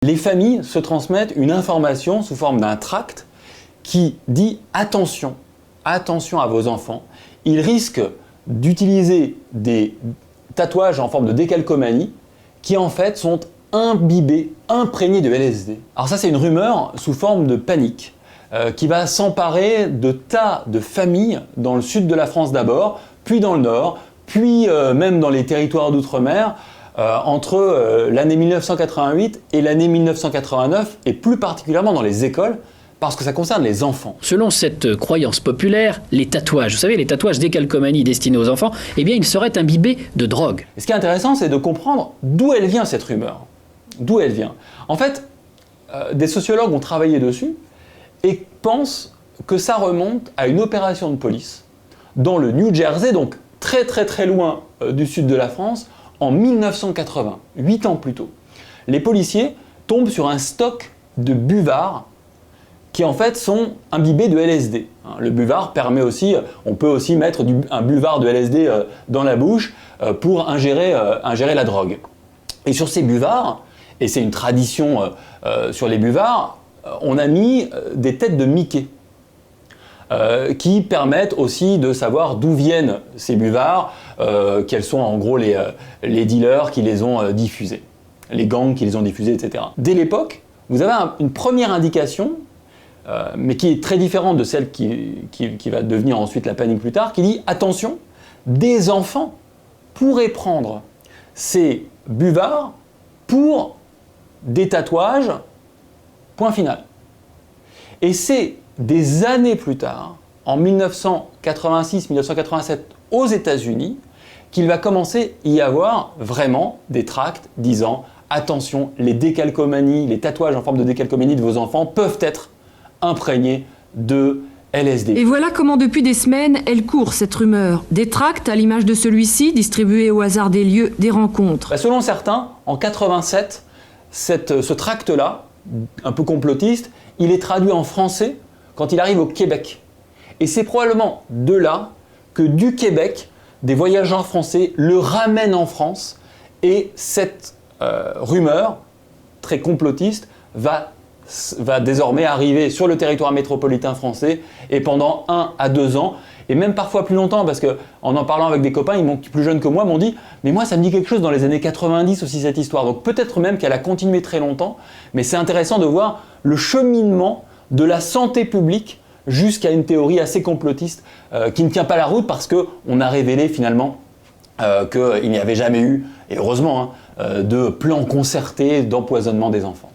les familles se transmettent une information sous forme d'un tract qui dit « attention, attention à vos enfants, ils risquent d'utiliser des tatouages en forme de décalcomanie qui en fait sont imbibés, imprégnés de LSD ». Alors ça c'est une rumeur sous forme de panique qui va s'emparer de tas de familles dans le sud de la France d'abord, puis dans le nord, puis même dans les territoires d'outre-mer, entre l'année 1988 et l'année 1989, et plus particulièrement dans les écoles, parce que ça concerne les enfants. Selon cette croyance populaire, les tatouages, vous savez, les tatouages décalcomanie destinés aux enfants, eh bien, ils seraient imbibés de drogue. Et ce qui est intéressant, c'est de comprendre d'où elle vient cette rumeur. D'où elle vient. En fait, des sociologues ont travaillé dessus et pensent que ça remonte à une opération de police dans le New Jersey, donc très loin du sud de la France, en 1980, 8 ans plus tôt. Les policiers tombent sur un stock de buvards qui en fait sont imbibés de LSD. Le buvard permet aussi, on peut aussi mettre un buvard de LSD dans la bouche pour ingérer la drogue. Et sur ces buvards, et c'est une tradition sur les buvards, on a mis des têtes de Mickey qui permettent aussi de savoir d'où viennent ces buvards, quels sont en gros les dealers qui les ont diffusés, les gangs qui les ont diffusés, etc. Dès l'époque, vous avez une première indication, mais qui est très différente de celle qui va devenir ensuite la panique plus tard, qui dit « Attention, des enfants pourraient prendre ces buvards pour des tatouages, point final ». Et c'est des années plus tard, en 1986-1987, aux États-Unis, qu'il va commencer à y avoir vraiment des tracts disant « Attention, les décalcomanies, les tatouages en forme de décalcomanie de vos enfants peuvent être imprégnés de LSD. » Et voilà comment depuis des semaines, elle court cette rumeur. Des tracts à l'image de celui-ci, distribués au hasard des lieux, des rencontres. Selon certains, en 87, ce tract-là, un peu complotiste, il est traduit en français quand il arrive au Québec. Et c'est probablement de là que du Québec, des voyageurs français le ramènent en France et cette rumeur très complotiste va désormais arriver sur le territoire métropolitain français et pendant 1 à 2 ans et même parfois plus longtemps parce qu'en parlant avec des copains plus jeunes que moi m'ont dit « mais moi ça me dit quelque chose dans les années 90 aussi cette histoire ». Donc peut-être même qu'elle a continué très longtemps, mais c'est intéressant de voir le cheminement de la santé publique jusqu'à une théorie assez complotiste qui ne tient pas la route parce qu'on a révélé finalement qu'il n'y avait jamais eu, et heureusement, de plan concerté d'empoisonnement des enfants.